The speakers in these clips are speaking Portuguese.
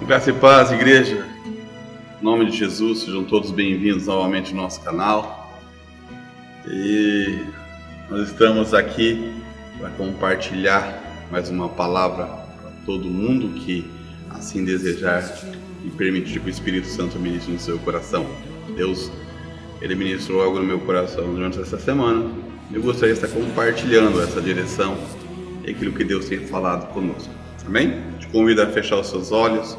Graça e paz, igreja. Em nome de Jesus, sejam todos bem-vindos novamente ao nosso canal. E nós estamos aqui para compartilhar mais uma palavra para todo mundo que assim desejar e permitir que o Espírito Santo ministre no seu coração. Deus, Ele ministrou algo no meu coração durante essa semana. Eu gostaria de estar compartilhando essa direção e aquilo que Deus tem falado conosco. Amém? Te convido a fechar os seus olhos,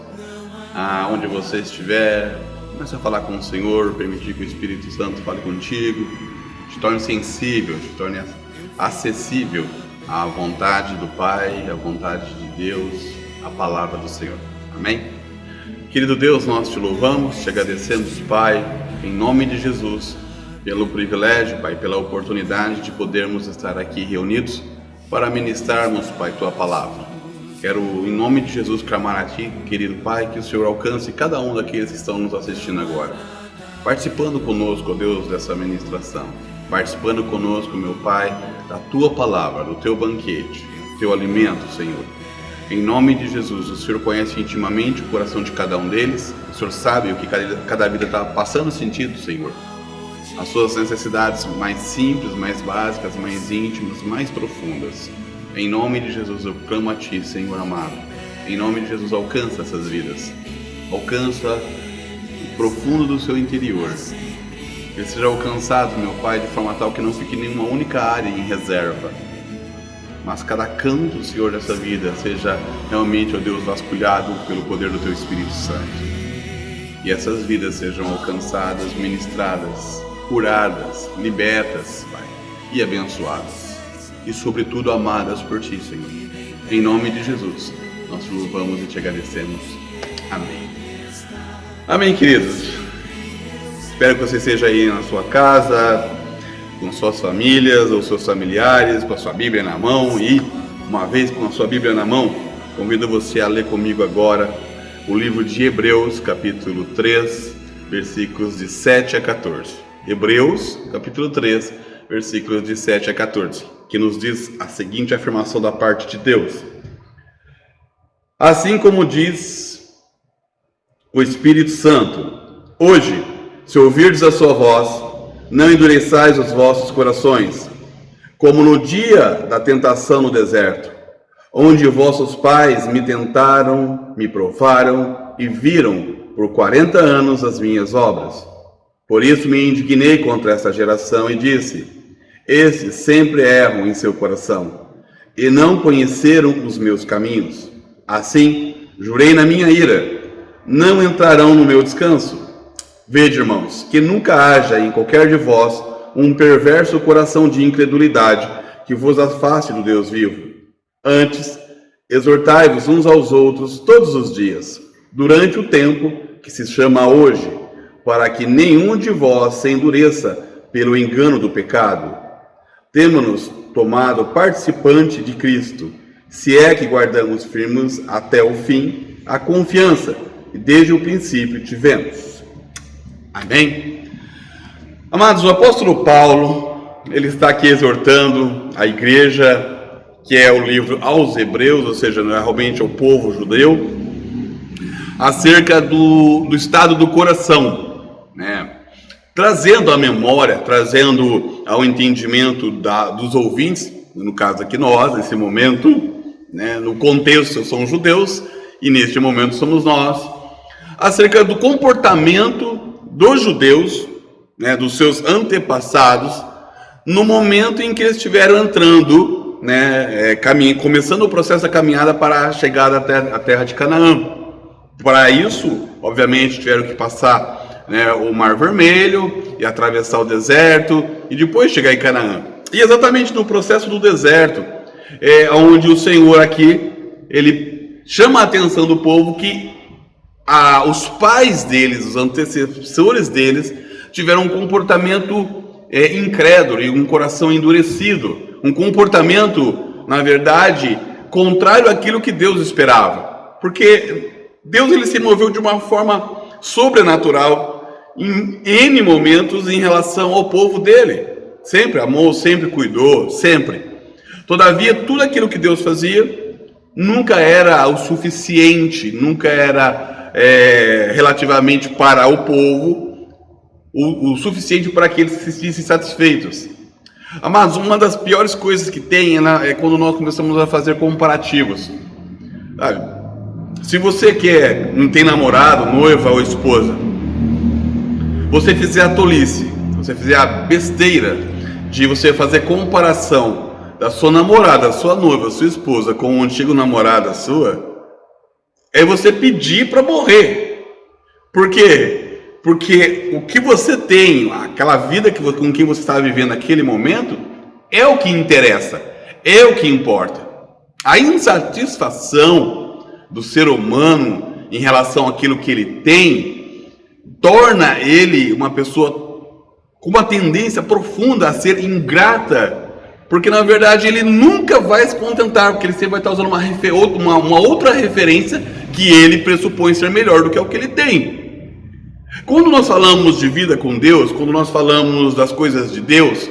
aonde você estiver, comece a falar com o Senhor, permitir que o Espírito Santo fale contigo, te torne sensível, te torne acessível à vontade do Pai, à vontade de Deus, à palavra do Senhor. Amém? Querido Deus, nós te louvamos, te agradecemos, Pai, em nome de Jesus, pelo privilégio, Pai, pela oportunidade de podermos estar aqui reunidos para ministrarmos, Pai, tua palavra. Quero, em nome de Jesus, clamar a Ti, querido Pai, que o Senhor alcance cada um daqueles que estão nos assistindo agora, participando conosco, ó Deus, dessa ministração, participando conosco, meu Pai, da Tua palavra, do Teu banquete, do Teu alimento, Senhor. Em nome de Jesus, o Senhor conhece intimamente o coração de cada um deles, o Senhor sabe o que cada vida está passando sentido, Senhor. As suas necessidades mais simples, mais básicas, mais íntimas, mais profundas. Em nome de Jesus eu clamo a Ti, Senhor amado. Em nome de Jesus alcança essas vidas. Alcança o profundo do seu interior. Que eles sejam alcançados, meu Pai, de forma tal que não fique nenhuma única área em reserva. Mas cada canto, Senhor, dessa vida seja realmente, ó Deus, vasculhado pelo poder do Teu Espírito Santo. E essas vidas sejam alcançadas, ministradas, curadas, libertas, Pai, e abençoadas. E sobretudo amadas por Ti, Senhor. Em nome de Jesus, nós te louvamos e te agradecemos. Amém. Amém, queridos. Espero que você esteja aí na sua casa, com suas famílias ou seus familiares, com a sua Bíblia na mão. E, uma vez com a sua Bíblia na mão, convido você a ler comigo agora o livro de Hebreus, capítulo 3, versículos de 7 a 14. Hebreus, capítulo 3, versículos de 7 a 14, que nos diz a seguinte afirmação da parte de Deus. Assim como diz o Espírito Santo, hoje, se ouvirdes a sua voz, não endureçais os vossos corações, como no dia da tentação no deserto, onde vossos pais me tentaram, me provaram e viram por 40 anos as minhas obras. Por isso me indignei contra essa geração e disse: esses sempre erram em seu coração, e não conheceram os meus caminhos. Assim, jurei na minha ira, não entrarão no meu descanso. Vede, irmãos, que nunca haja em qualquer de vós um perverso coração de incredulidade que vos afaste do Deus vivo. Antes, exortai-vos uns aos outros todos os dias, durante o tempo que se chama hoje, para que nenhum de vós se endureça pelo engano do pecado. Temo-nos tomado participante de Cristo, se é que guardamos firmes até o fim a confiança que desde o princípio tivemos. Amém? Amados, o apóstolo Paulo, ele está aqui exortando a igreja, que é o livro aos Hebreus, ou seja, realmente ao povo judeu, acerca do estado do coração, né? Trazendo à memória, trazendo ao entendimento dos ouvintes, no caso aqui nós, nesse momento, né, no contexto são judeus, e neste momento somos nós, acerca do comportamento dos judeus, né, dos seus antepassados, no momento em que eles estiveram entrando, né, começando o processo da caminhada para a chegada até a terra de Canaã. Para isso, obviamente, tiveram que passar, né, o Mar Vermelho e atravessar o deserto e depois chegar em Canaã. E exatamente no processo do deserto, onde o Senhor aqui, ele chama a atenção do povo que os pais deles, os antecessores deles, tiveram um comportamento incrédulo e um coração endurecido, um comportamento, na verdade, contrário àquilo que Deus esperava, porque Deus ele se moveu de uma forma sobrenatural em N momentos em relação ao povo dele. Sempre amou, sempre cuidou, sempre. Todavia, tudo aquilo que Deus fazia nunca era o suficiente, nunca era relativamente para o povo o suficiente para que eles se sentissem satisfeitos. Mas uma das piores coisas que tem é quando nós começamos a fazer comparativos. Sabe? Se você não tem namorado, noiva ou esposa, você fizer a tolice, você fizer a besteira de você fazer comparação da sua namorada, sua noiva, sua esposa com um antigo namorado sua, é você pedir para morrer. Por quê? Porque o que você tem, aquela vida com quem você está vivendo naquele momento, é o que interessa, é o que importa. A insatisfação do ser humano em relação àquilo que ele tem, torna ele uma pessoa com uma tendência profunda a ser ingrata, porque na verdade ele nunca vai se contentar, porque ele sempre vai estar usando uma outra referência que ele pressupõe ser melhor do que o que ele tem. Quando nós falamos de vida com Deus, quando nós falamos das coisas de Deus,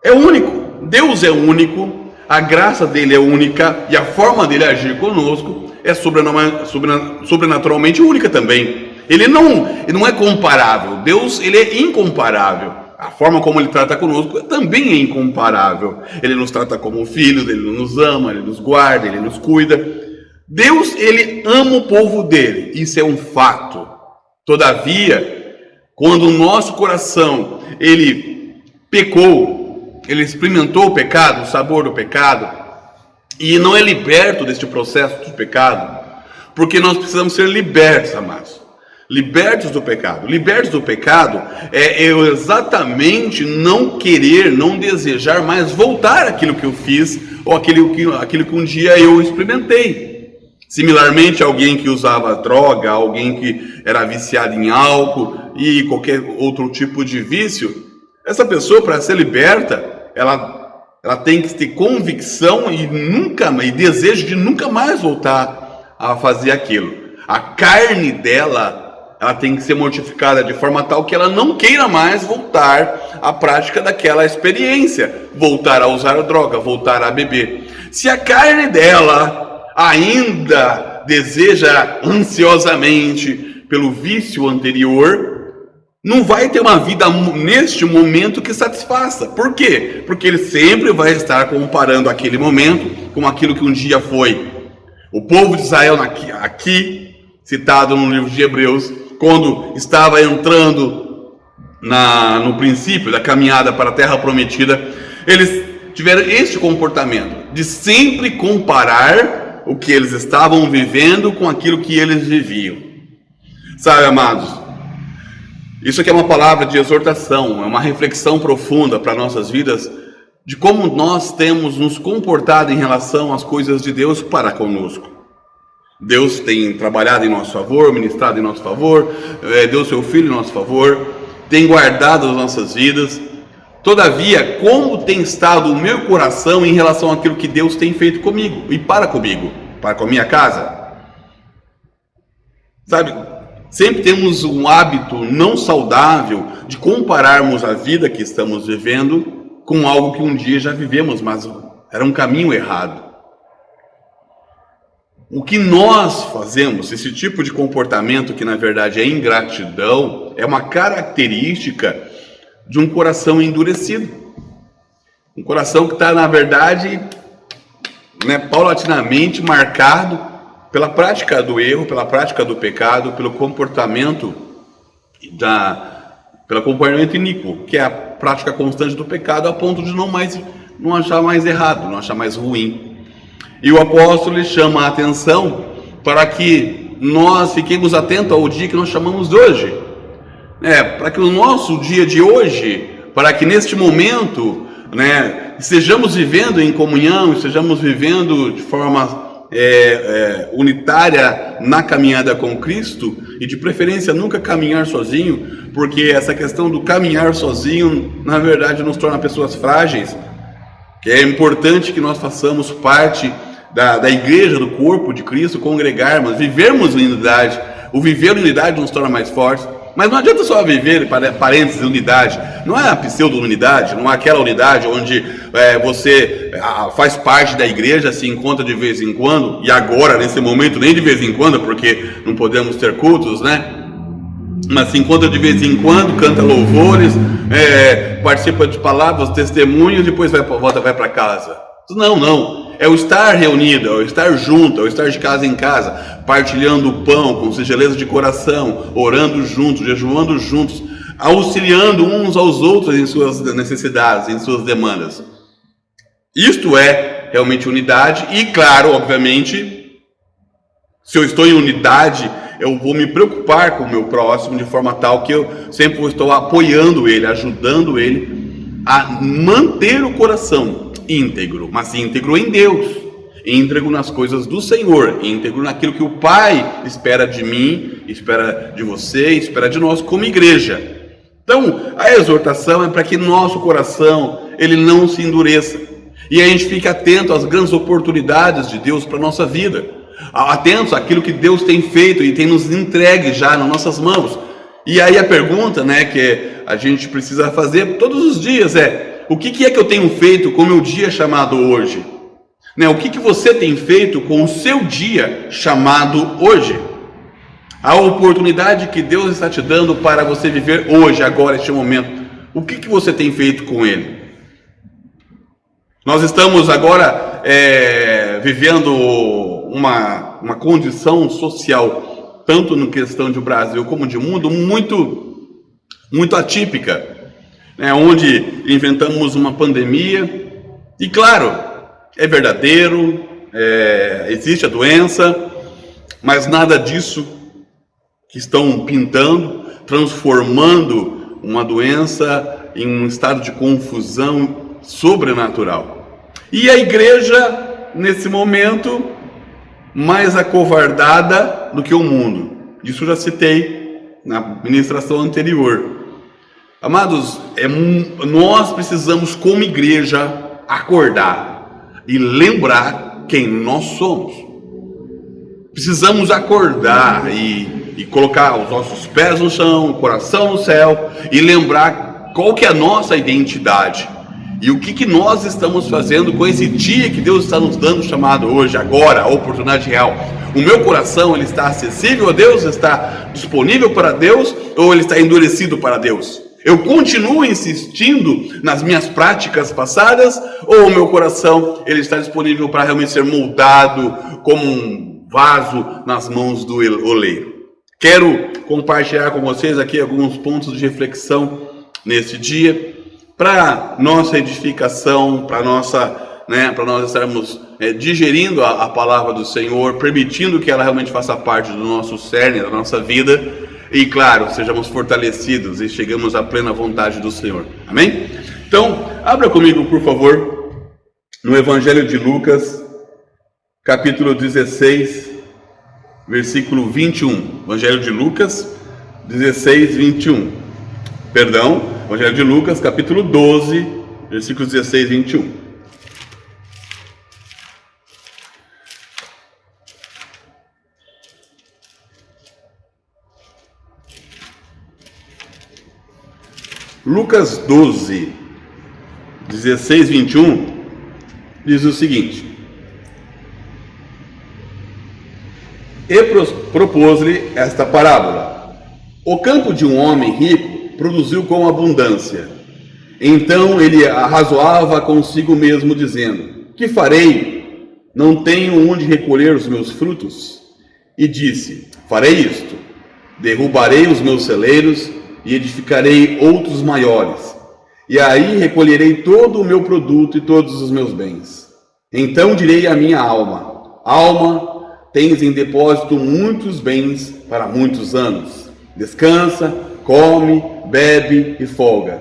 é único. Deus é único, a graça dele é única e a forma dele agir conosco é sobrenaturalmente única também. Ele não é comparável. Deus, ele é incomparável. A forma como ele trata conosco também é incomparável. Ele nos trata como filhos, ele nos ama, ele nos guarda, ele nos cuida. Deus, ele ama o povo dele. Isso é um fato. Todavia, quando o nosso coração, ele pecou, ele experimentou o pecado, o sabor do pecado, e não é liberto deste processo de pecado, porque nós precisamos ser libertos, amados. Libertos do pecado. Libertos do pecado é eu exatamente não querer, não desejar mais voltar àquilo que eu fiz, ou aquilo que um dia eu experimentei. Similarmente, alguém que usava droga, alguém que era viciado em álcool e qualquer outro tipo de vício, essa pessoa, para ser liberta, ela tem que ter convicção e desejo de nunca mais voltar a fazer aquilo. A carne dela, ela tem que ser mortificada de forma tal que ela não queira mais voltar à prática daquela experiência, voltar a usar a droga, voltar a beber. Se a carne dela ainda deseja ansiosamente pelo vício anterior, não vai ter uma vida neste momento que satisfaça. Por quê? Porque ele sempre vai estar comparando aquele momento com aquilo que um dia foi. O povo de Israel, aqui citado no livro de Hebreus, quando estava entrando no princípio da caminhada para a terra prometida, eles tiveram este comportamento de sempre comparar o que eles estavam vivendo com aquilo que eles viviam. Sabe, amados, isso aqui é uma palavra de exortação, é uma reflexão profunda para nossas vidas, de como nós temos nos comportado em relação às coisas de Deus para conosco. Deus tem trabalhado em nosso favor, ministrado em nosso favor, deu seu Filho em nosso favor, tem guardado as nossas vidas. Todavia, como tem estado o meu coração em relação àquilo que Deus tem feito comigo e para com a minha casa? Sabe, sempre temos um hábito não saudável de compararmos a vida que estamos vivendo com algo que um dia já vivemos, mas era um caminho errado. O que nós fazemos, esse tipo de comportamento que na verdade é ingratidão, é uma característica de um coração endurecido. Um coração que está, na verdade, paulatinamente marcado pela prática do erro, pela prática do pecado, pelo comportamento iníquo, que é a prática constante do pecado, a ponto de não achar mais errado, não achar mais ruim. E o apóstolo lhe chama a atenção para que nós fiquemos atentos ao dia que nós chamamos de hoje. Para que o nosso dia de hoje, para que neste momento, estejamos vivendo em comunhão, estejamos vivendo de forma unitária na caminhada com Cristo, e de preferência nunca caminhar sozinho, porque essa questão do caminhar sozinho, na verdade, nos torna pessoas frágeis, que é importante que nós façamos parte da igreja, do corpo de Cristo, congregarmos, vivermos em unidade. O viver em unidade nos torna mais fortes. Mas não adianta só viver, parênteses, unidade. Não é a pseudo-unidade, não é aquela unidade onde você faz parte da igreja, se encontra de vez em quando, e agora, nesse momento, nem de vez em quando, porque não podemos ter cultos, né? Mas se encontra de vez em quando, canta louvores, participa de palavras, testemunhos, depois vai para casa. Não. É o estar reunido, é o estar junto, é o estar de casa em casa, partilhando o pão com singeleza de coração, orando juntos, jejuando juntos, auxiliando uns aos outros em suas necessidades, em suas demandas. Isto é realmente unidade e, claro, obviamente, se eu estou em unidade, eu vou me preocupar com o meu próximo de forma tal que eu sempre estou apoiando ele, ajudando ele a manter o coração íntegro, mas íntegro em Deus, íntegro nas coisas do Senhor, íntegro naquilo que o Pai espera de mim, espera de você, espera de nós como igreja. Então, a exortação é para que nosso coração ele não se endureça e a gente fique atento às grandes oportunidades de Deus para a nossa vida, atentos àquilo que Deus tem feito e tem nos entregue já nas nossas mãos. E aí a pergunta, né, que a gente precisa fazer todos os dias o que é que eu tenho feito com o meu dia chamado hoje? Né? O que você tem feito com o seu dia chamado hoje? A oportunidade que Deus está te dando para você viver hoje, agora, este momento. O que você tem feito com ele? Nós estamos agora vivendo uma condição social, tanto na questão de Brasil como de mundo, muito atípica. Onde inventamos uma pandemia, e claro, é verdadeiro, existe a doença, mas nada disso que estão pintando, transformando uma doença em um estado de confusão sobrenatural. E a igreja, nesse momento, mais acovardada do que o mundo. Isso eu já citei na ministração anterior. Amados, nós precisamos como igreja acordar e lembrar quem nós somos. Precisamos acordar e colocar os nossos pés no chão, o coração no céu e lembrar qual que é a nossa identidade e o que nós estamos fazendo com esse dia que Deus está nos dando chamado hoje, agora, a oportunidade real. O meu coração, ele está acessível a Deus, está disponível para Deus ou ele está endurecido para Deus? Eu continuo insistindo nas minhas práticas passadas ou o meu coração ele está disponível para realmente ser moldado como um vaso nas mãos do oleiro? Quero compartilhar com vocês aqui alguns pontos de reflexão nesse dia para nossa edificação, para nós estarmos digerindo a palavra do Senhor, permitindo que ela realmente faça parte do nosso cerne, da nossa vida. E claro, sejamos fortalecidos e chegamos à plena vontade do Senhor. Amém? Então, abra comigo, por favor, no Evangelho de Lucas, capítulo 16, versículo 21. Evangelho de Lucas, 16, 21. Perdão, Evangelho de Lucas, capítulo 12, versículos 16, 21. Lucas 12, 16, 21, diz o seguinte: E propôs-lhe esta parábola: O campo de um homem rico produziu com abundância. Então ele arrazoava consigo mesmo, dizendo: Que farei? Não tenho onde recolher os meus frutos. E disse: Farei isto: derrubarei os meus celeiros e edificarei outros maiores, e aí recolherei todo o meu produto e todos os meus bens. Então direi à minha alma: Alma, tens em depósito muitos bens para muitos anos. Descansa, come, bebe e folga.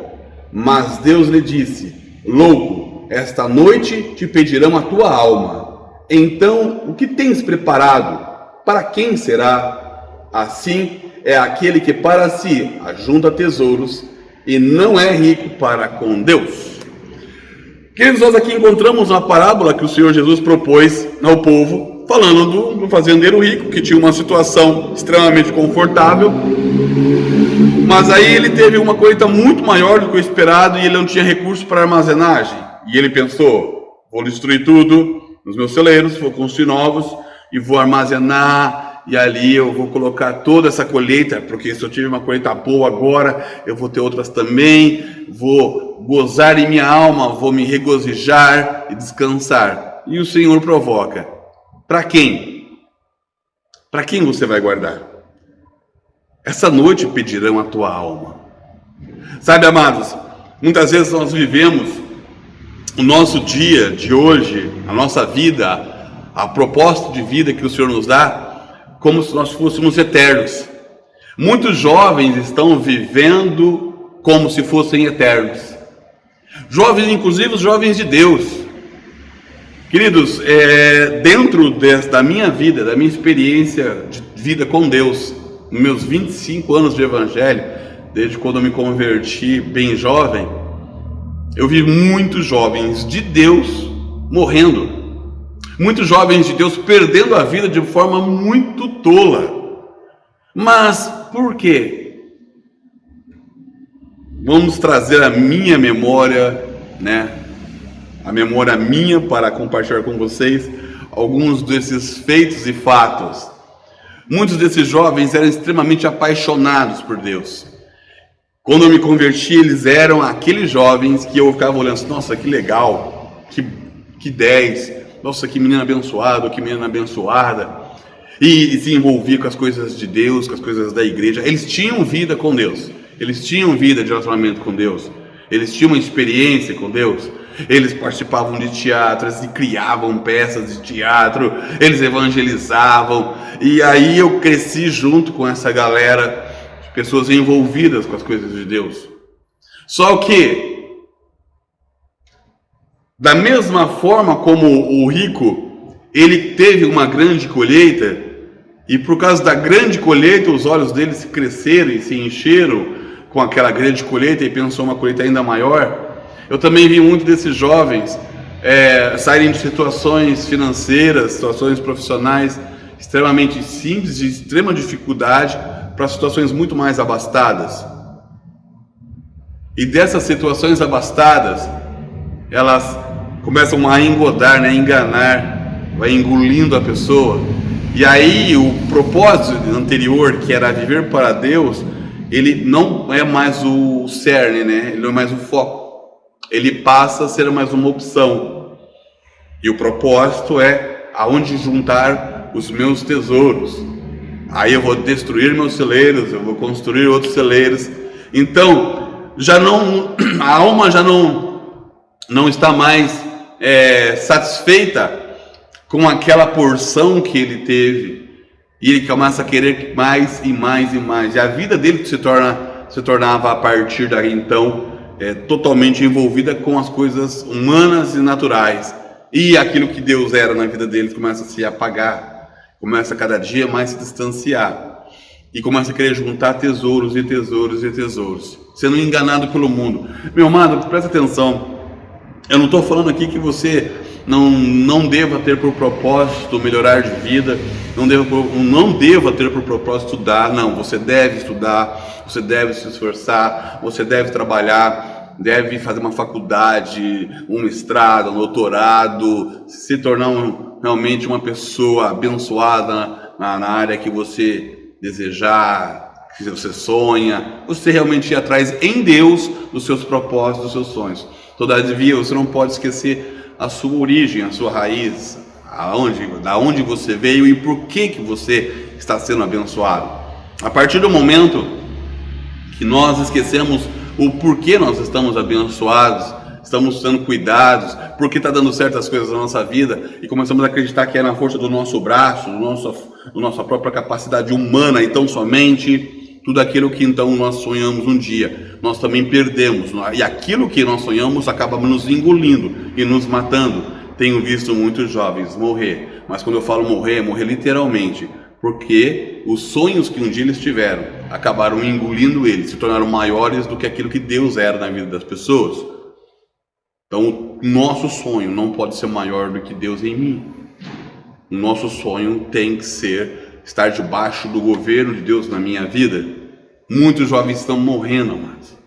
Mas Deus lhe disse: Louco, esta noite te pedirão a tua alma. Então, o que tens preparado? Para quem será? Assim é aquele que para si ajunta tesouros e não é rico para com Deus. Queridos, nós aqui encontramos uma parábola que o Senhor Jesus propôs ao povo falando do fazendeiro rico, que tinha uma situação extremamente confortável, mas aí ele teve uma colheita muito maior do que o esperado e ele não tinha recurso para armazenagem. E ele pensou, vou destruir tudo nos meus celeiros, vou construir novos e vou armazenar, e ali eu vou colocar toda essa colheita, porque se eu tive uma colheita boa agora, eu vou ter outras também, vou gozar em minha alma, vou me regozijar e descansar. E o Senhor provoca, para quem? Para quem você vai guardar? Essa noite pedirão a tua alma. Sabe, amados, muitas vezes nós vivemos o nosso dia de hoje, a nossa vida, a propósito de vida que o Senhor nos dá, como se nós fôssemos eternos. Muitos jovens estão vivendo como se fossem eternos. Jovens, inclusive os jovens de Deus. Queridos, dentro da minha vida, da minha experiência de vida com Deus, nos meus 25 anos de evangelho, desde quando eu me converti bem jovem, eu vi muitos jovens de Deus morrendo. Muitos jovens de Deus perdendo a vida de forma muito tola. Mas por quê? Vamos trazer a minha memória, a memória minha para compartilhar com vocês alguns desses feitos e fatos. Muitos desses jovens eram extremamente apaixonados por Deus. Quando eu me converti, eles eram aqueles jovens que eu ficava olhando assim, nossa, que legal, que 10, nossa, que menina abençoada, que menina abençoada, e se envolvia com as coisas de Deus, com as coisas da igreja. Eles tinham vida com Deus, eles tinham vida de relacionamento com Deus, eles tinham uma experiência com Deus, eles participavam de teatro, eles criavam peças de teatro, eles evangelizavam, e aí eu cresci junto com essa galera, de pessoas envolvidas com as coisas de Deus. Só que, da mesma forma como o rico, ele teve uma grande colheita, e por causa da grande colheita, os olhos dele se cresceram e se encheram com aquela grande colheita e pensou uma colheita ainda maior. Eu também vi muitos desses jovens saírem de situações financeiras, situações profissionais extremamente simples, de extrema dificuldade, para situações muito mais abastadas. E dessas situações abastadas, elas começam a engodar, a enganar, vai engolindo a pessoa. E aí o propósito anterior, que era viver para Deus, ele não é mais o cerne, ele não é mais o foco. Ele passa a ser mais uma opção. E o propósito é aonde juntar os meus tesouros. Aí eu vou destruir meus celeiros, eu vou construir outros celeiros. Então, a alma já não está mais satisfeita com aquela porção que ele teve, e ele começa a querer mais e mais e mais, e a vida dele se tornava a partir daí então totalmente envolvida com as coisas humanas e naturais, e aquilo que Deus era na vida dele começa a se apagar, começa a cada dia mais se distanciar, e começa a querer juntar tesouros e tesouros e tesouros, sendo enganado pelo mundo. Meu amado, presta atenção, eu não estou falando aqui que você não deva ter por propósito melhorar de vida, não deva ter por propósito estudar. Não, você deve estudar, você deve se esforçar, você deve trabalhar, deve fazer uma faculdade, um mestrado, um doutorado, se tornar realmente uma pessoa abençoada na área que você desejar, que você sonha, você realmente ir atrás em Deus dos seus propósitos, dos seus sonhos. Todavia, você não pode esquecer a sua origem, a sua raiz, da onde você veio e por que você está sendo abençoado. A partir do momento que nós esquecemos o porquê nós estamos abençoados, estamos sendo cuidados, porque está dando certo as coisas na nossa vida, e começamos a acreditar que é na força do nosso braço, da nossa própria capacidade humana, e tão somente tudo aquilo que então nós sonhamos um dia, nós também perdemos, e aquilo que nós sonhamos acaba nos engolindo e nos matando. Tenho visto muitos jovens morrer, mas quando eu falo morrer, é morrer literalmente, porque os sonhos que um dia eles tiveram acabaram engolindo eles, se tornaram maiores do que aquilo que Deus era na vida das pessoas. Então, o nosso sonho não pode ser maior do que Deus em mim. O nosso sonho tem que ser estar debaixo do governo de Deus na minha vida. Muitos jovens estão morrendo, amados.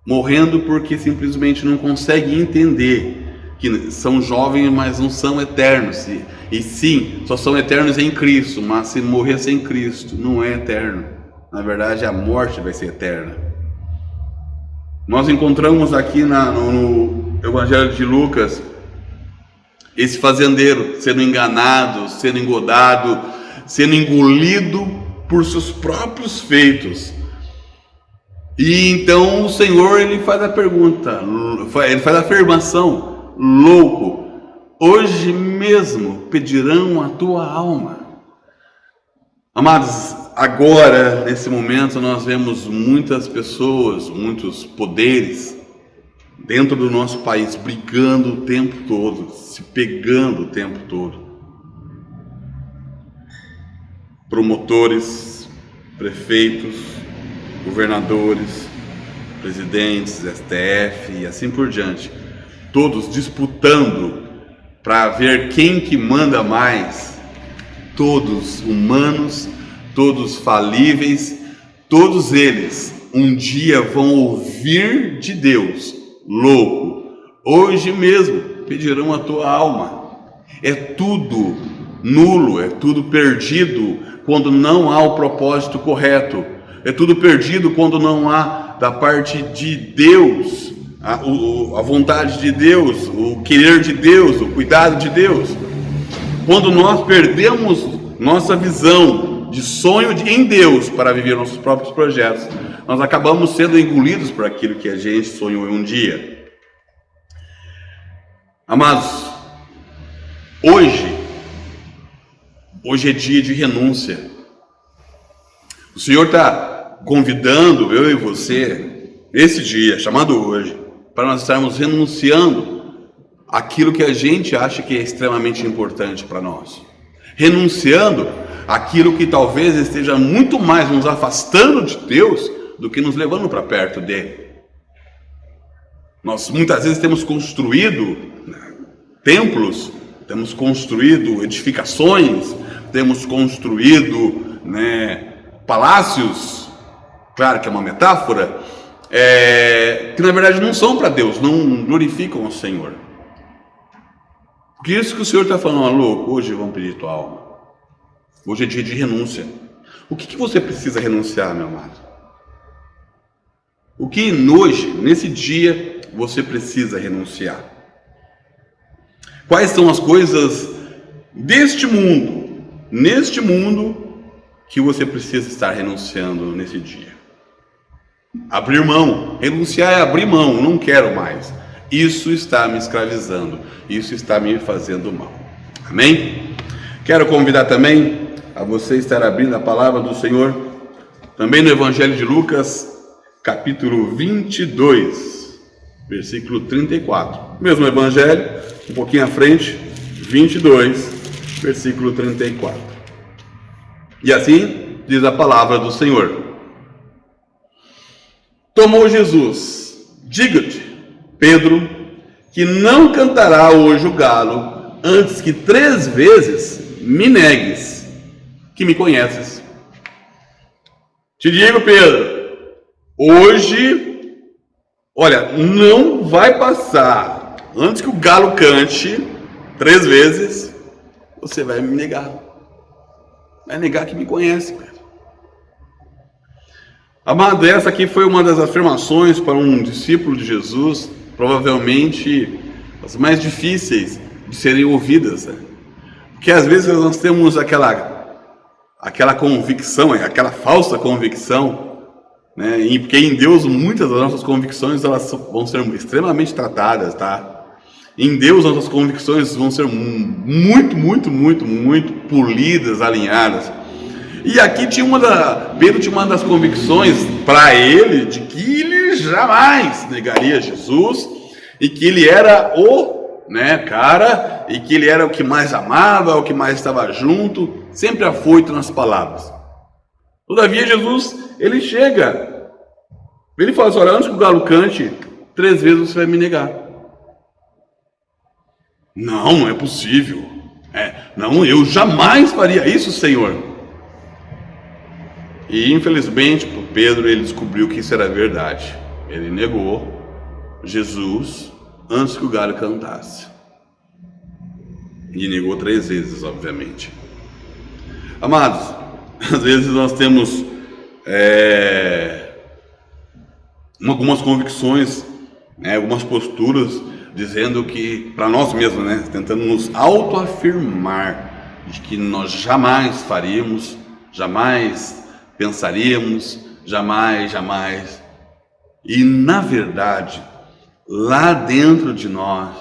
Morrendo porque simplesmente não conseguem entender que são jovens, mas não são eternos. E sim, só são eternos em Cristo, mas se morrer sem Cristo, não é eterno. Na verdade, a morte vai ser eterna. Nós encontramos aqui no Evangelho de Lucas esse fazendeiro sendo enganado, sendo engodado, sendo engolido por seus próprios feitos. E então o Senhor, ele faz a pergunta, ele faz a afirmação: louco, hoje mesmo pedirão a tua alma. Amados, agora, nesse momento, nós vemos muitas pessoas, muitos poderes dentro do nosso país brigando o tempo todo, se pegando o tempo todo. Promotores, prefeitos, governadores, presidentes, STF e assim por diante, todos disputando para ver quem que manda mais, todos humanos, todos falíveis, todos eles um dia vão ouvir de Deus: louco, hoje mesmo pedirão a tua alma. É tudo nulo, é tudo perdido quando não há o propósito correto. É tudo perdido quando não há da parte de Deus a vontade de Deus, o querer de Deus, o cuidado de Deus. Quando nós perdemos nossa visão de sonho em Deus para viver nossos próprios projetos, nós acabamos sendo engolidos por aquilo que a gente sonhou em um dia. Amados, hoje é dia de renúncia. O Senhor está convidando eu e você, esse dia, chamado hoje, para nós estarmos renunciando aquilo que a gente acha que é extremamente importante para nós. Renunciando aquilo que talvez esteja muito mais nos afastando de Deus do que nos levando para perto dele. Nós muitas vezes temos construído templos, temos construído edificações, temos construído palácios, claro que é uma metáfora, que na verdade não são para Deus, não glorificam o Senhor. Por isso que o Senhor está falando: louco, hoje vão pedir tua alma. Hoje é dia de renúncia. O que você precisa renunciar, meu amado? O que hoje, nesse dia, você precisa renunciar? Quais são as coisas neste mundo, que você precisa estar renunciando nesse dia? Abrir mão. Renunciar é abrir mão. Não quero mais. Isso está me escravizando. Isso está me fazendo mal. Amém? Quero convidar também a você estar abrindo a palavra do Senhor, também no Evangelho de Lucas, capítulo 22, versículo 34. Mesmo Evangelho, um pouquinho à frente, 22, versículo 34. E assim diz a palavra do Senhor: tomou Jesus, diga-te, Pedro, que não cantará hoje o galo antes que 3 vezes me negues que me conheces. Te digo, Pedro, hoje, olha, não vai passar antes que o galo cante 3 vezes, você vai me negar. Vai negar que me conhece, Pedro. Amado, essa aqui foi uma das afirmações para um discípulo de Jesus, provavelmente as mais difíceis de serem ouvidas, né? Porque às vezes nós temos aquela convicção, aquela falsa convicção, né? E porque em Deus muitas das nossas convicções elas vão ser extremamente tratadas, tá? Em Deus nossas convicções vão ser muito polidas, alinhadas. E aqui Pedro tinha uma das convicções para ele de que ele jamais negaria Jesus e que ele era o cara, e que ele era o que mais amava, o que mais estava junto, sempre afoito nas palavras. Todavia Jesus, ele chega, ele fala assim: olha, antes que o galo cante 3 vezes você vai me negar. Não é possível. Não, eu jamais faria isso, Senhor. E infelizmente, Pedro, ele descobriu que isso era verdade. Ele negou Jesus antes que o galho cantasse. E negou 3 vezes, obviamente. Amados, às vezes nós temos algumas convicções, algumas posturas, dizendo que, para nós mesmos, tentando nos autoafirmar de que nós jamais faríamos, jamais pensaríamos, jamais. E na verdade, lá dentro de nós,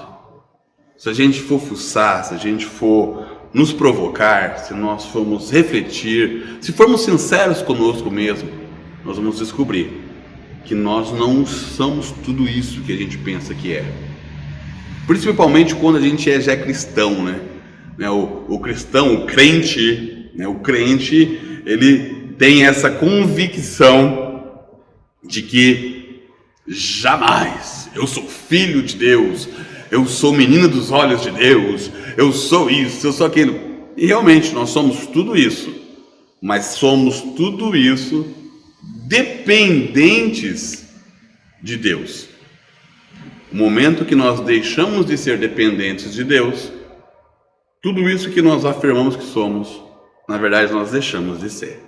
se a gente for fuçar, se a gente for nos provocar, se nós formos refletir, se formos sinceros conosco mesmo, nós vamos descobrir que nós não somos tudo isso que a gente pensa que é. Principalmente quando a gente já é cristão, o cristão, o crente, ele tem essa convicção de que jamais, eu sou filho de Deus, eu sou menina dos olhos de Deus, eu sou isso, eu sou aquilo. E realmente nós somos tudo isso, mas somos tudo isso dependentes de Deus. O momento que nós deixamos de ser dependentes de Deus, tudo isso que nós afirmamos que somos, na verdade nós deixamos de ser.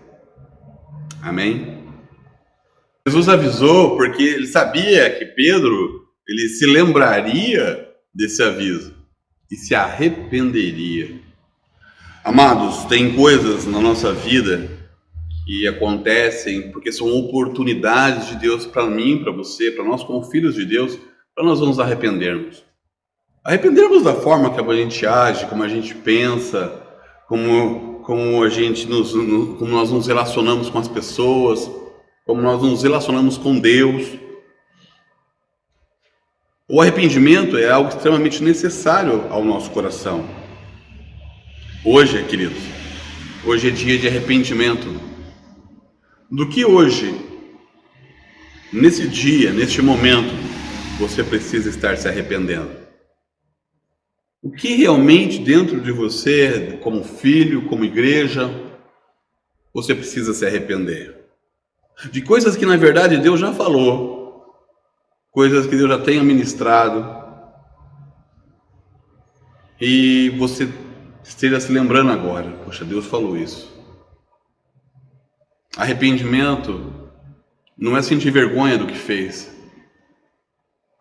Amém? Jesus avisou porque ele sabia que Pedro, ele se lembraria desse aviso e se arrependeria. Amados, tem coisas na nossa vida que acontecem porque são oportunidades de Deus para mim, para você, para nós como filhos de Deus, para nós nos arrependermos. Arrependermos da forma que a gente age, como a gente pensa, como nós nos relacionamos com as pessoas, como nós nos relacionamos com Deus. O arrependimento é algo extremamente necessário ao nosso coração. Hoje, queridos, hoje é dia de arrependimento. Do que hoje, nesse dia, neste momento, você precisa estar se arrependendo? O que realmente dentro de você, como filho, como igreja, você precisa se arrepender? De coisas que na verdade Deus já falou, coisas que Deus já tenha ministrado, e você esteja se lembrando agora, poxa, Deus falou isso. Arrependimento não é sentir vergonha do que fez.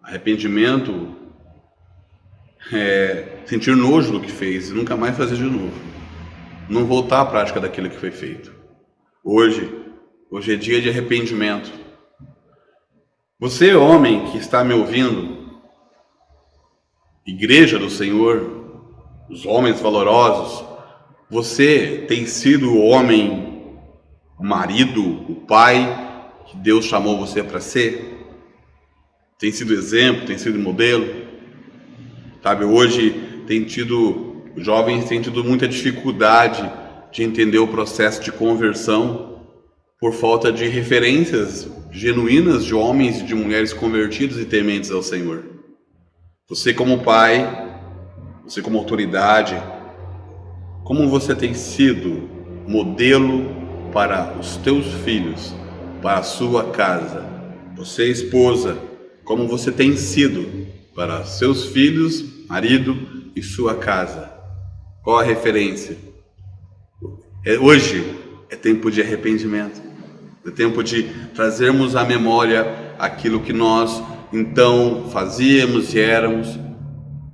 Arrependimento é sentir nojo do que fez e nunca mais fazer de novo. Não voltar à prática daquilo que foi feito. Hoje é dia de arrependimento. Você, homem que está me ouvindo, igreja do Senhor, os homens valorosos, você tem sido o homem, o marido, o pai que Deus chamou você para ser? Tem sido exemplo, tem sido modelo? Sabe, hoje jovens têm tido muita dificuldade de entender o processo de conversão por falta de referências genuínas de homens e de mulheres convertidos e tementes ao Senhor. Você como pai, você como autoridade, como você tem sido modelo para os teus filhos, para a sua casa? Você, esposa, como você tem sido para seus filhos, marido e sua casa? Qual a referência? Hoje é tempo de arrependimento. É tempo de trazermos à memória aquilo que nós então fazíamos e éramos,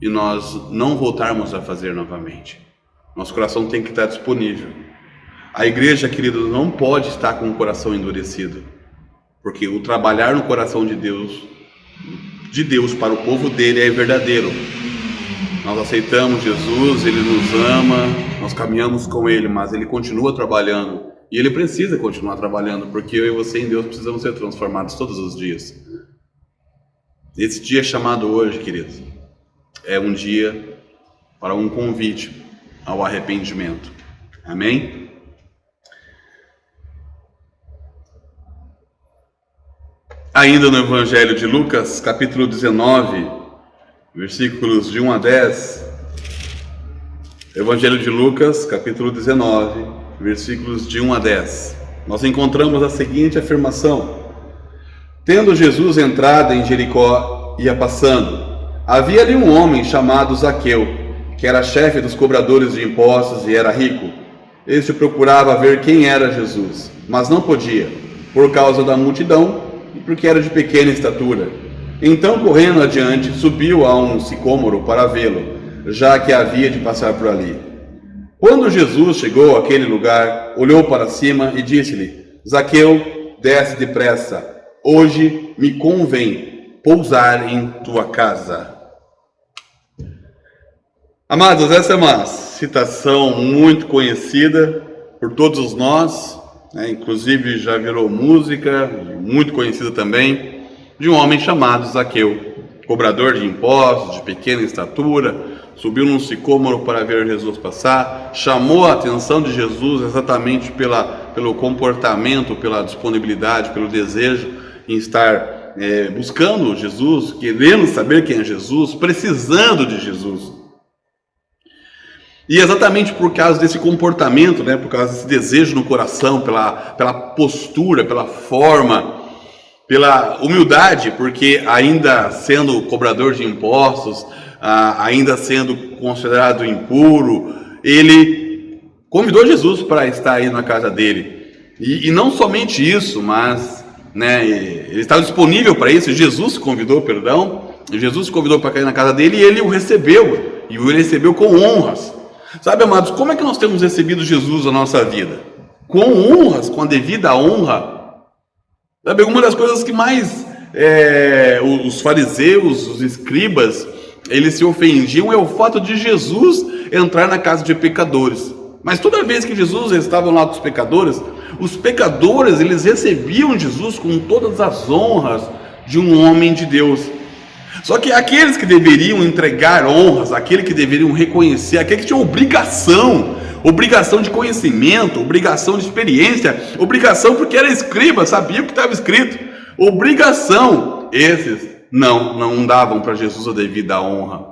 e nós não voltarmos a fazer novamente. Nosso coração tem que estar disponível. A igreja, queridos, não pode estar com o coração endurecido, porque o trabalhar no coração de Deus para o povo dele é verdadeiro. Nós aceitamos Jesus, Ele nos ama, nós caminhamos com Ele, mas Ele continua trabalhando. E Ele precisa continuar trabalhando, porque eu e você em Deus precisamos ser transformados todos os dias. Esse dia chamado hoje, queridos, é um dia para um convite ao arrependimento. Amém? Ainda no Evangelho de Lucas, capítulo 19, versículos de 1 a 10, Evangelho de Lucas, capítulo 19, versículos de 1 a 10. Nós encontramos a seguinte afirmação: Tendo Jesus entrado em Jericó, ia passando. Havia ali um homem chamado Zaqueu, que era chefe dos cobradores de impostos e era rico. Este procurava ver quem era Jesus, mas não podia, por causa da multidão e porque era de pequena estatura. Então, correndo adiante, subiu a um sicômoro para vê-lo, já que havia de passar por ali. Quando Jesus chegou àquele lugar, olhou para cima e disse-lhe: Zaqueu, desce depressa, hoje me convém pousar em tua casa. Amados, essa é uma citação muito conhecida por todos nós, inclusive já virou música, muito conhecida também, de um homem chamado Zaqueu, cobrador de impostos, de pequena estatura, subiu num sicômoro para ver Jesus passar, chamou a atenção de Jesus exatamente pelo comportamento, pela disponibilidade, pelo desejo em estar buscando Jesus, querendo saber quem é Jesus, precisando de Jesus. E exatamente por causa desse comportamento, por causa desse desejo no coração, pela postura, pela forma, pela humildade, porque ainda sendo cobrador de impostos, ainda sendo considerado impuro, ele convidou Jesus para estar aí na casa dele. E não somente isso, mas ele estava disponível para isso. Jesus se convidou para cair na casa dele e ele o recebeu, e o recebeu com honras. Sabe, amados, como é que nós temos recebido Jesus na nossa vida? Com honras, com a devida honra. Sabe, uma das coisas que mais os fariseus, os escribas, eles se ofendiam é o fato de Jesus entrar na casa de pecadores. Mas toda vez que Jesus estava lá com os pecadores, eles recebiam Jesus com todas as honras de um homem de Deus. Só que aqueles que deveriam entregar honras, aqueles que deveriam reconhecer, aqueles que tinham obrigação de conhecimento, obrigação de experiência, obrigação porque era escriba, sabia o que estava escrito, obrigação, esses não davam para Jesus a devida honra.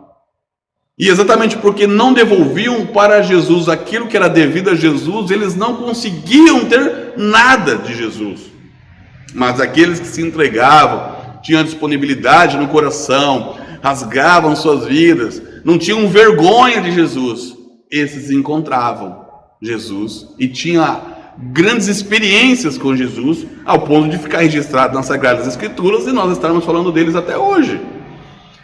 E exatamente porque não devolviam para Jesus aquilo que era devido a Jesus, eles não conseguiam ter nada de Jesus. Mas aqueles que se entregavam, tinham disponibilidade no coração, rasgavam suas vidas, não tinham vergonha de Jesus, esses encontravam Jesus e tinham grandes experiências com Jesus, ao ponto de ficar registrado nas Sagradas Escrituras, e nós estamos falando deles até hoje.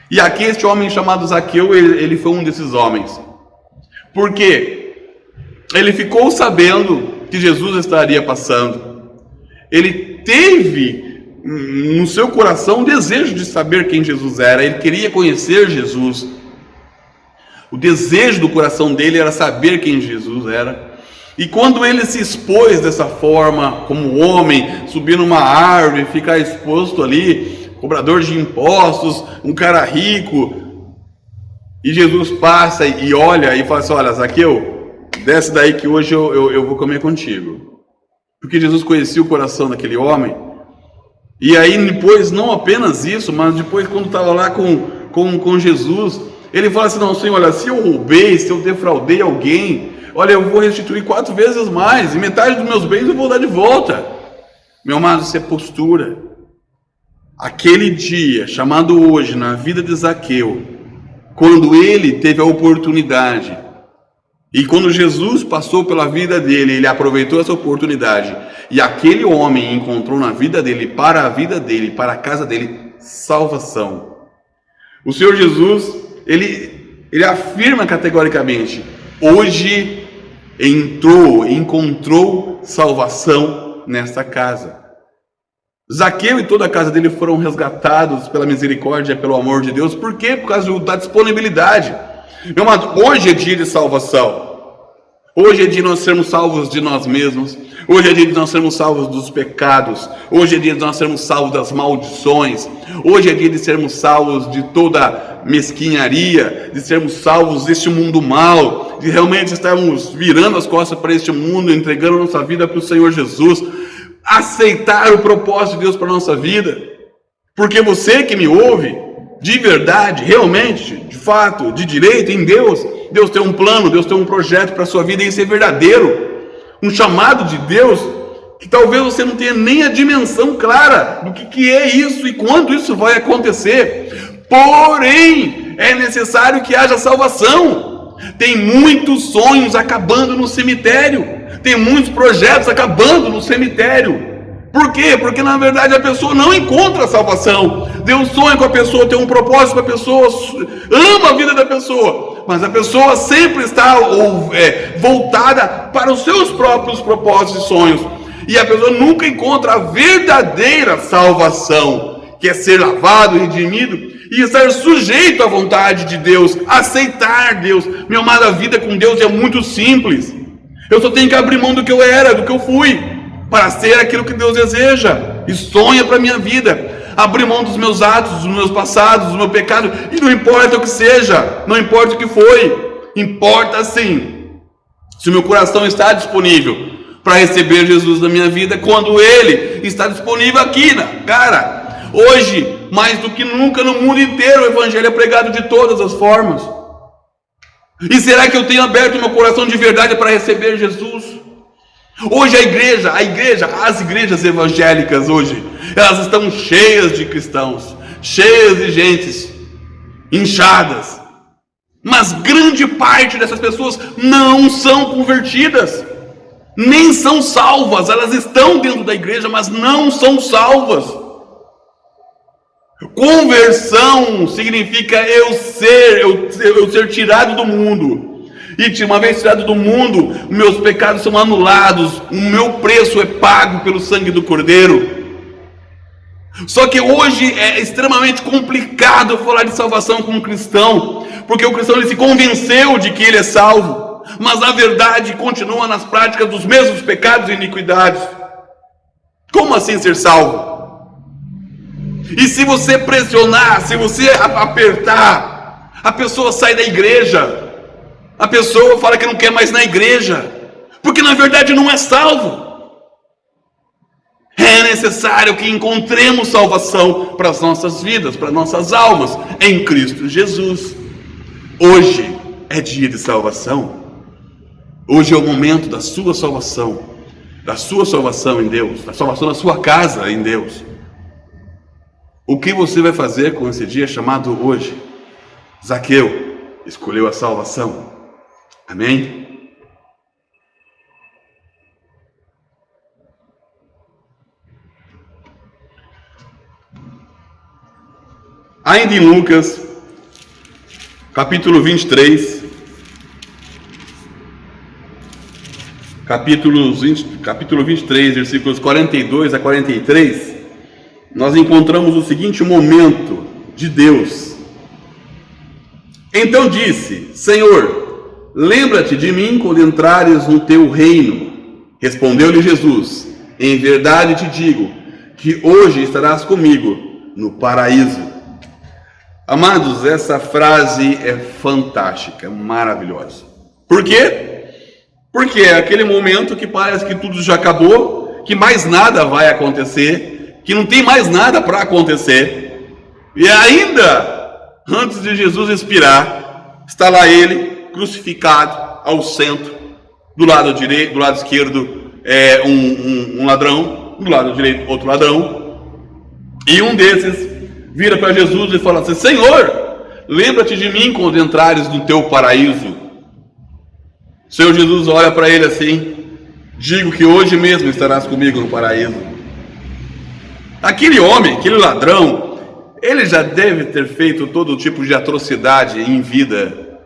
E aqui este homem chamado Zaqueu, ele foi um desses homens. Por quê? Ele ficou sabendo que Jesus estaria passando. Ele teve no seu coração o desejo de saber quem Jesus era. Ele queria conhecer Jesus. O desejo do coração dele era saber quem Jesus era. E quando ele se expôs dessa forma, como homem, subir numa árvore, ficar exposto ali, cobrador de impostos, um cara rico, e Jesus passa e olha e fala assim: olha, Zaqueu, desce daí que hoje eu vou comer contigo. Porque Jesus conhecia o coração daquele homem. E aí depois, não apenas isso, mas depois quando estava lá com Jesus, ele fala assim: não, Senhor, olha, se eu roubei, se eu defraudei alguém, olha, eu vou restituir 4 vezes mais, e metade dos meus bens eu vou dar de volta. Meu amado, isso é postura. Aquele dia, chamado hoje, na vida de Zaqueu, quando ele teve a oportunidade, e quando Jesus passou pela vida dele, ele aproveitou essa oportunidade, e aquele homem encontrou na vida dele, para a vida dele, para a casa dele, salvação. O Senhor Jesus, ele afirma categoricamente: hoje encontrou salvação nesta casa. Zaqueu e toda a casa dele foram resgatados pela misericórdia, pelo amor de Deus. Por quê? Por causa da disponibilidade. Meu amado, hoje é dia de salvação. Hoje é dia de nós sermos salvos de nós mesmos. Hoje é dia de nós sermos salvos dos pecados. Hoje é dia de nós sermos salvos das maldições. Hoje é dia de sermos salvos de toda mesquinharia, de sermos salvos deste mundo mal, de realmente estarmos virando as costas para este mundo, entregando a nossa vida para o Senhor Jesus, aceitar o propósito de Deus para a nossa vida. Porque você que me ouve, de verdade, realmente, de fato, de direito, em Deus, Deus tem um plano, Deus tem um projeto para a sua vida, e isso é verdadeiro. Um chamado de Deus que talvez você não tenha nem a dimensão clara do que é isso e quando isso vai acontecer. Porém, é necessário que haja salvação. Tem muitos sonhos acabando no cemitério. Tem muitos projetos acabando no cemitério. Por quê? Porque na verdade a pessoa não encontra a salvação. Deus sonha com a pessoa, tem um propósito para a pessoa, ama a vida da pessoa, mas a pessoa sempre está voltada para os seus próprios propósitos e sonhos. E a pessoa nunca encontra a verdadeira salvação, que é ser lavado, redimido e estar sujeito à vontade de Deus, aceitar Deus. Meu amado, a vida com Deus é muito simples. Eu só tenho que abrir mão do que eu era, do que eu fui, para ser aquilo que Deus deseja e sonha para a minha vida. Abrir mão dos meus atos, dos meus passados, do meu pecado, e não importa o que seja, não importa o que foi, importa sim se o meu coração está disponível para receber Jesus na minha vida, quando Ele está disponível aqui, cara. Hoje, mais do que nunca no mundo inteiro, o Evangelho é pregado de todas as formas. E será que eu tenho aberto meu coração de verdade para receber Jesus? Hoje as igrejas evangélicas hoje, elas estão cheias de cristãos, cheias de gentes inchadas, mas grande parte dessas pessoas não são convertidas, nem são salvas. Elas estão dentro da igreja, mas não são salvas. Conversão significa eu ser tirado do mundo. E uma vez tirado do mundo, meus pecados são anulados, o meu preço é pago pelo sangue do Cordeiro. Só que hoje é extremamente complicado falar de salvação com um cristão, porque o cristão ele se convenceu de que ele é salvo, mas na verdade continua nas práticas dos mesmos pecados e iniquidades. Como assim ser salvo? E se você pressionar, se você apertar, a pessoa sai da igreja. A pessoa fala que não quer mais na igreja, porque na verdade não é salvo. É necessário que encontremos salvação para as nossas vidas, para nossas almas, em Cristo Jesus. Hoje é dia de salvação. Hoje é o momento da sua salvação em Deus, da salvação da sua casa em Deus. O que você vai fazer com esse dia chamado hoje? Zaqueu escolheu a salvação. Amém? Ainda em Lucas, capítulo 23, capítulo 23, versículos 42 a 43, nós encontramos o seguinte momento de Deus. Então disse: Senhor, lembra-te de mim quando entrares no teu reino. Respondeu-lhe Jesus: em verdade te digo que hoje estarás comigo no paraíso. Amados, essa frase é fantástica, maravilhosa. Por quê? Porque é aquele momento que parece que tudo já acabou, que mais nada vai acontecer, que não tem mais nada para acontecer. E ainda, antes de Jesus expirar, está lá ele, crucificado ao centro, do lado direito, do lado esquerdo um ladrão, do lado direito outro ladrão, e um desses vira para Jesus e fala assim: Senhor, lembra-te de mim quando entrares no teu paraíso. O Senhor Jesus olha para ele assim: digo que hoje mesmo estarás comigo no paraíso. Aquele homem, aquele ladrão, ele já deve ter feito todo tipo de atrocidade em vida.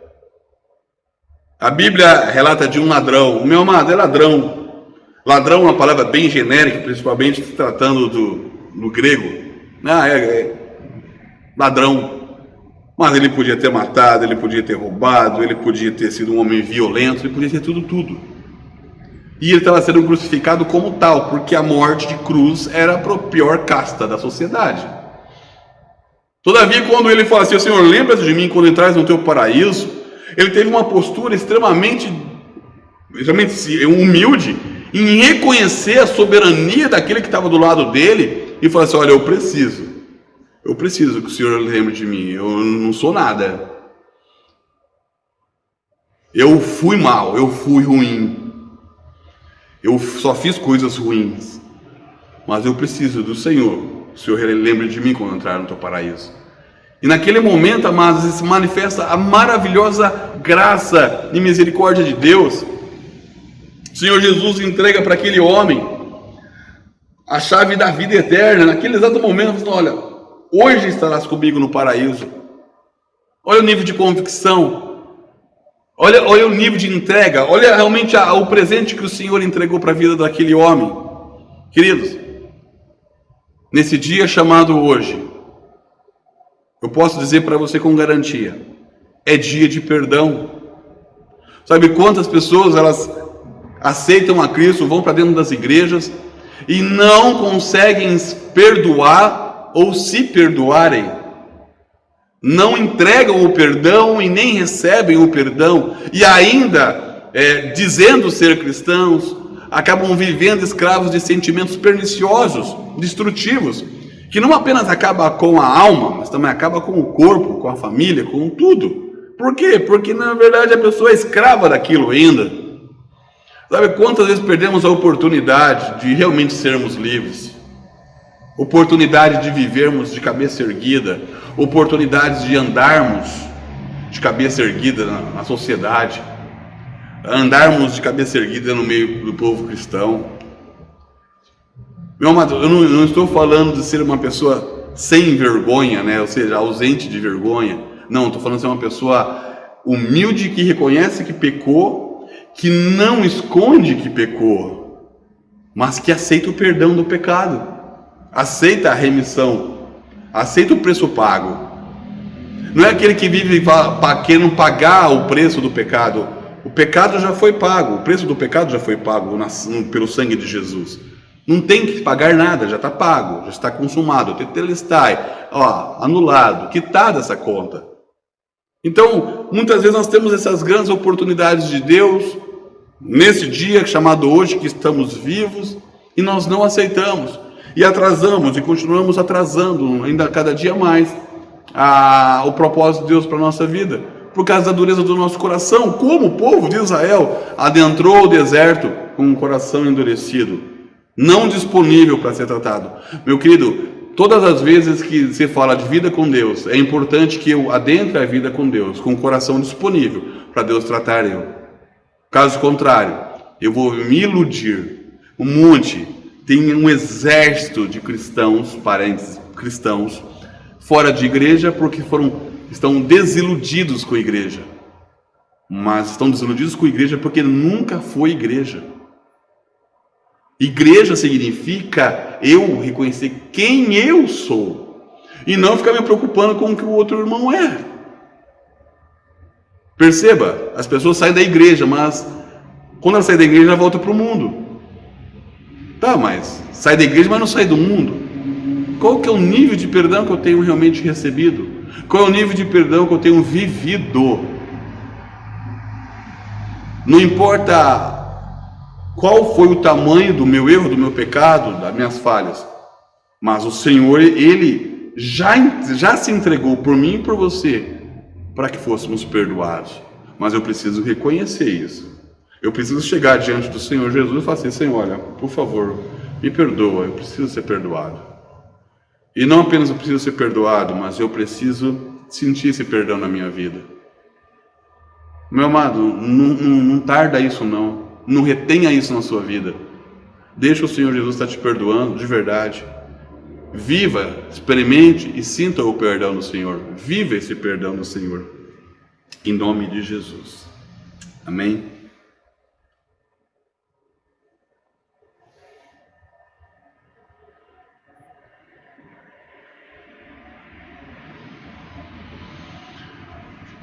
A Bíblia relata de um ladrão. O meu amado é ladrão. Ladrão é uma palavra bem genérica, principalmente se tratando do grego. Ladrão. Mas ele podia ter matado, ele podia ter roubado, ele podia ter sido um homem violento, ele podia ter tudo. E ele estava sendo crucificado como tal, porque a morte de cruz era a pior casta da sociedade. Todavia, quando ele fala assim: Senhor, lembra-te de mim quando entrares no teu paraíso, ele teve uma postura extremamente humilde em reconhecer a soberania daquele que estava do lado dele e falar assim: olha, eu preciso que o Senhor lembre de mim, eu não sou nada. Eu fui mal, eu fui ruim. Eu só fiz coisas ruins. Mas eu preciso do Senhor. O Senhor lembre de mim quando eu entrar no teu paraíso. E naquele momento, amados, se manifesta a maravilhosa graça e misericórdia de Deus. O Senhor Jesus entrega para aquele homem a chave da vida eterna. Naquele exato momento, falando: olha, hoje estarás comigo no paraíso. Olha o nível de convicção. Olha o nível de entrega. Olha realmente o presente que o Senhor entregou para a vida daquele homem. Queridos, nesse dia chamado hoje, eu posso dizer para você com garantia, é dia de perdão. Sabe quantas pessoas elas aceitam a Cristo, vão para dentro das igrejas e não conseguem perdoar ou se perdoarem? Não entregam o perdão e nem recebem o perdão, e ainda, dizendo ser cristãos, acabam vivendo escravos de sentimentos perniciosos, destrutivos, que não apenas acaba com a alma, mas também acaba com o corpo, com a família, com tudo. Por quê? Porque na verdade a pessoa é escrava daquilo ainda. Sabe quantas vezes perdemos a oportunidade de realmente sermos livres? Oportunidade de vivermos de cabeça erguida, oportunidades de andarmos de cabeça erguida na sociedade, andarmos de cabeça erguida no meio do povo cristão. Meu amado, eu não estou falando de ser uma pessoa sem vergonha, né? Ou seja, ausente de vergonha. Não, estou falando de ser uma pessoa humilde que reconhece que pecou, que não esconde que pecou, mas que aceita o perdão do pecado. Aceita a remissão, aceita o preço pago. Não é aquele que vive querendo pagar o preço do pecado. O pecado já foi pago, o preço do pecado já foi pago pelo sangue de Jesus. Não tem que pagar nada, já está pago, já está consumado, tetelestai, anulado, quitado essa conta. Então, muitas vezes nós temos essas grandes oportunidades de Deus, nesse dia chamado hoje, que estamos vivos, e nós não aceitamos. E atrasamos, e continuamos atrasando, ainda cada dia mais, o propósito de Deus para a nossa vida, por causa da dureza do nosso coração, como o povo de Israel adentrou o deserto com um coração endurecido, não disponível para ser tratado. Meu querido, todas as vezes que se fala de vida com Deus, é importante que eu adentre a vida com Deus, com o coração disponível para Deus tratar eu. Caso contrário, eu vou me iludir. Um monte, tem um exército de cristãos, parentes cristãos, fora de igreja porque estão desiludidos com a igreja. Mas estão desiludidos com a igreja porque nunca foi igreja. Igreja significa eu reconhecer quem eu sou e não ficar me preocupando com o que o outro irmão é. Perceba, as pessoas saem da igreja, mas quando elas saem da igreja, elas voltam para o mundo. Tá, mas sai da igreja, mas não sai do mundo. Qual que é o nível de perdão que eu tenho realmente recebido? Qual é o nível de perdão que eu tenho vivido? Não importa qual foi o tamanho do meu erro, do meu pecado, das minhas falhas, mas o Senhor, Ele já se entregou por mim e por você, para que fôssemos perdoados. Mas eu preciso reconhecer isso. Eu preciso chegar diante do Senhor Jesus e falar assim: Senhor, olha, por favor, me perdoa, eu preciso ser perdoado. E não apenas eu preciso ser perdoado, mas eu preciso sentir esse perdão na minha vida. Meu amado, não tarda isso não. Não retenha isso na sua vida. Deixa o Senhor Jesus estar te perdoando de verdade. Viva, experimente e sinta o perdão do Senhor. Viva esse perdão do Senhor. Em nome de Jesus. Amém?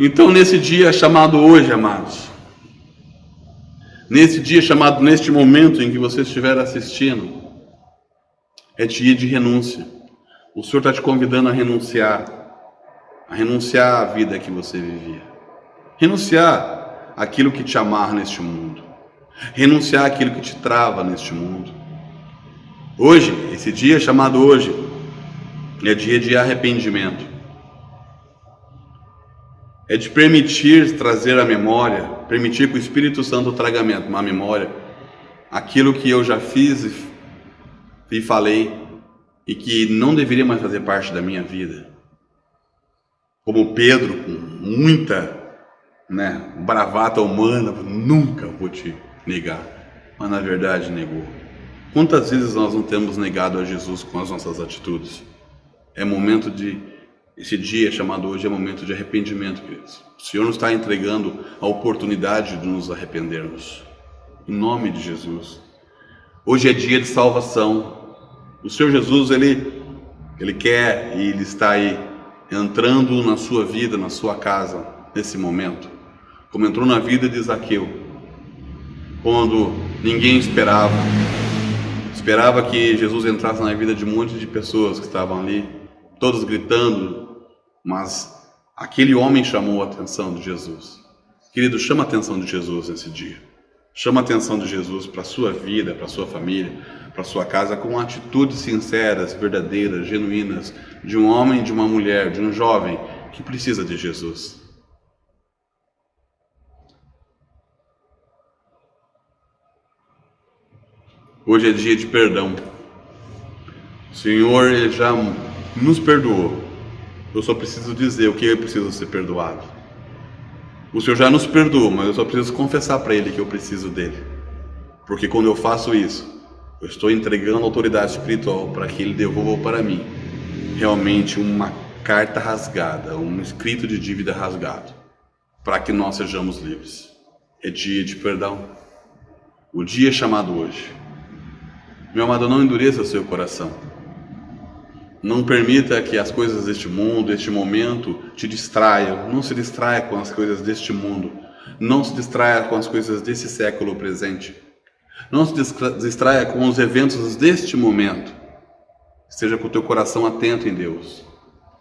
Então, nesse dia chamado hoje, amados, nesse dia chamado, neste momento em que você estiver assistindo, é dia de renúncia. O Senhor está te convidando a renunciar à vida que você vivia, renunciar àquilo que te amarra neste mundo, renunciar àquilo que te trava neste mundo. Hoje, esse dia chamado hoje, é dia de arrependimento. É de permitir trazer à memória permitir que o Espírito Santo traga à memória aquilo que eu já fiz e falei e que não deveria mais fazer parte da minha vida. Como Pedro, com muita bravata humana, nunca vou te negar, mas na verdade negou. Quantas vezes nós não temos negado a Jesus com as nossas atitudes? Esse dia chamado hoje é momento de arrependimento, queridos. O Senhor nos está entregando a oportunidade de nos arrependermos. Em nome de Jesus. Hoje é dia de salvação. O Senhor Jesus, Ele quer e Ele está aí, entrando na sua vida, na sua casa, nesse momento. Como entrou na vida de Zaqueu, quando ninguém esperava que Jesus entrasse na vida de um monte de pessoas que estavam ali, todos gritando, mas aquele homem chamou a atenção de Jesus. Querido, chama a atenção de Jesus nesse dia. Chama a atenção de Jesus para a sua vida, para a sua família, para a sua casa, com atitudes sinceras, verdadeiras, genuínas, de um homem, de uma mulher, de um jovem que precisa de Jesus. Hoje é dia de perdão. O Senhor, Ele já nos perdoou. Eu só preciso dizer o que eu preciso ser perdoado. O Senhor já nos perdoou, mas eu só preciso confessar para Ele que eu preciso dEle. Porque quando eu faço isso, eu estou entregando a autoridade espiritual para que Ele devolva para mim realmente uma carta rasgada, um escrito de dívida rasgado, para que nós sejamos livres. É dia de perdão. O dia é chamado hoje. Meu amado, não endureça o seu coração. Não permita que as coisas deste mundo, este momento, te distraiam. Não se distraia com as coisas deste mundo. Não se distraia com as coisas desse século presente. Não se distraia com os eventos deste momento. Esteja com o teu coração atento em Deus,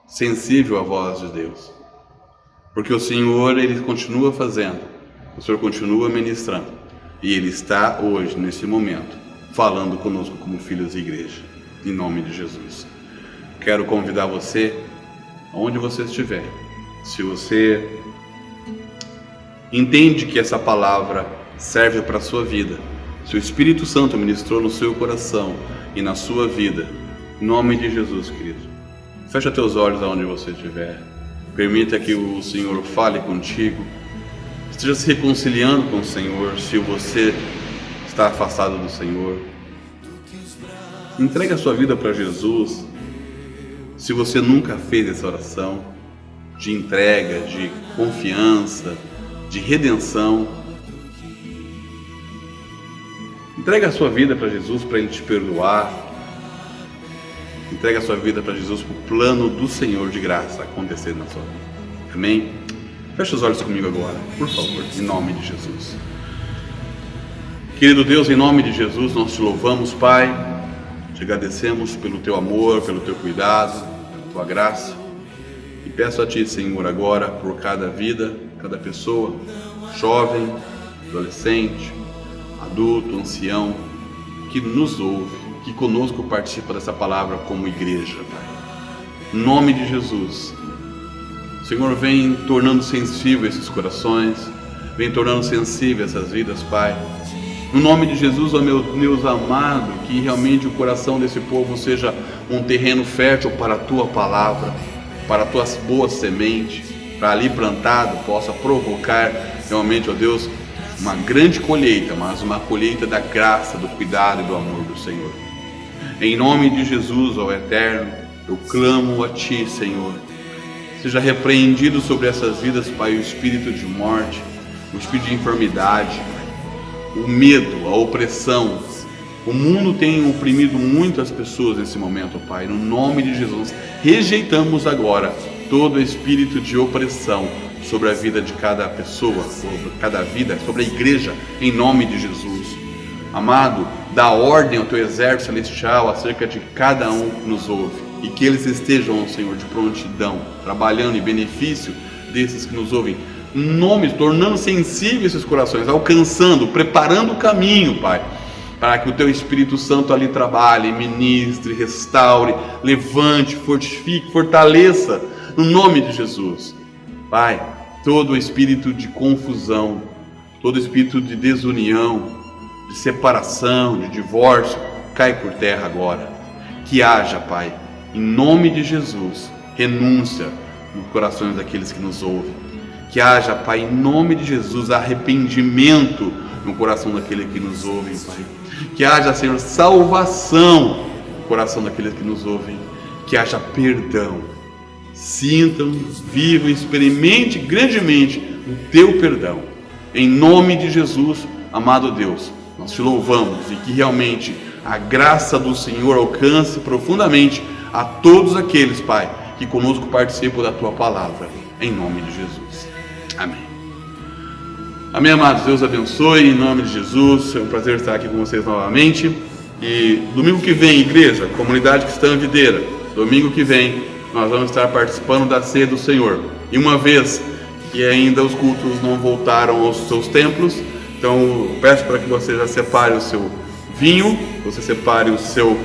sensível à voz de Deus. Porque o Senhor, Ele continua fazendo, o Senhor continua ministrando. E Ele está hoje, nesse momento, falando conosco como filhos de igreja, em nome de Jesus. Quero convidar você, aonde você estiver, se você entende que essa palavra serve para a sua vida, se o Espírito Santo ministrou no seu coração e na sua vida, em nome de Jesus, querido, fecha teus olhos aonde você estiver, permita que o Senhor fale contigo, esteja se reconciliando com o Senhor, se você está afastado do Senhor. Entregue a sua vida para Jesus. Se você nunca fez essa oração de entrega, de confiança, de redenção, entregue a sua vida para Jesus, para Ele te perdoar. Entregue a sua vida para Jesus, para o plano do Senhor de graça acontecer na sua vida. Amém? Feche os olhos comigo agora, por favor, em nome de Jesus. Querido Deus, em nome de Jesus, nós te louvamos, Pai. Te agradecemos pelo teu amor, pelo teu cuidado, pela tua graça. E peço a ti, Senhor, agora, por cada vida, cada pessoa, jovem, adolescente, adulto, ancião, que nos ouve, que conosco participa dessa palavra como igreja, Pai. Em nome de Jesus, Senhor, vem tornando sensível esses corações, vem tornando sensível essas vidas, Pai. No nome de Jesus, ó meu Deus amado, que realmente o coração desse povo seja um terreno fértil para a Tua palavra, para as Tuas boas sementes, para ali plantado possa provocar realmente, ó Deus, uma grande colheita, mas uma colheita da graça, do cuidado e do amor do Senhor. Em nome de Jesus, ó Eterno, eu clamo a Ti, Senhor. Seja repreendido sobre essas vidas, Pai, o espírito de morte, o espírito de enfermidade, o medo, a opressão. O mundo tem oprimido muitas pessoas nesse momento, Pai. No nome de Jesus, rejeitamos agora todo espírito de opressão sobre a vida de cada pessoa, sobre cada vida, sobre a igreja, em nome de Jesus. Amado, dá ordem ao teu exército celestial acerca de cada um que nos ouve, e que eles estejam, Senhor, de prontidão, trabalhando em benefício desses que nos ouvem, nome, tornando sensíveis esses corações, alcançando, preparando o caminho, Pai, para que o Teu Espírito Santo ali trabalhe, ministre, restaure, levante, fortifique, fortaleça, no nome de Jesus. Pai, todo espírito de confusão, todo espírito de desunião, de separação, de divórcio, cai por terra agora. Que haja, Pai, em nome de Jesus, renúncia nos corações daqueles que nos ouvem. Que haja, Pai, em nome de Jesus, arrependimento no coração daquele que nos ouvem, Pai. Que haja, Senhor, salvação no coração daqueles que nos ouvem. Que haja perdão. Sintam, vivam, experimente grandemente o teu perdão. Em nome de Jesus, amado Deus, nós te louvamos e que realmente a graça do Senhor alcance profundamente a todos aqueles, Pai, que conosco participam da tua palavra. Em nome de Jesus. Amém. Amém, amados. Deus abençoe, em nome de Jesus. É um prazer estar aqui com vocês novamente. E domingo que vem, igreja, comunidade cristã videira, domingo que vem, nós vamos estar participando da ceia do Senhor. E uma vez que ainda os cultos não voltaram aos seus templos, então eu peço para que você já separe o seu vinho, você separe o seu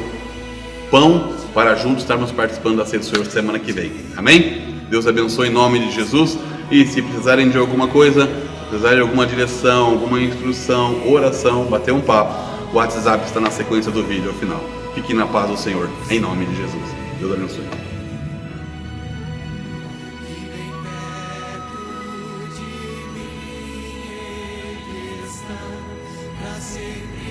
pão, para juntos estarmos participando da ceia do Senhor semana que vem. Amém? Deus abençoe em nome de Jesus. E se precisarem de alguma coisa, precisarem de alguma direção, alguma instrução, oração, bater um papo, o WhatsApp está na sequência do vídeo ao final. Fiquem na paz do Senhor, em nome de Jesus. Deus abençoe. Sempre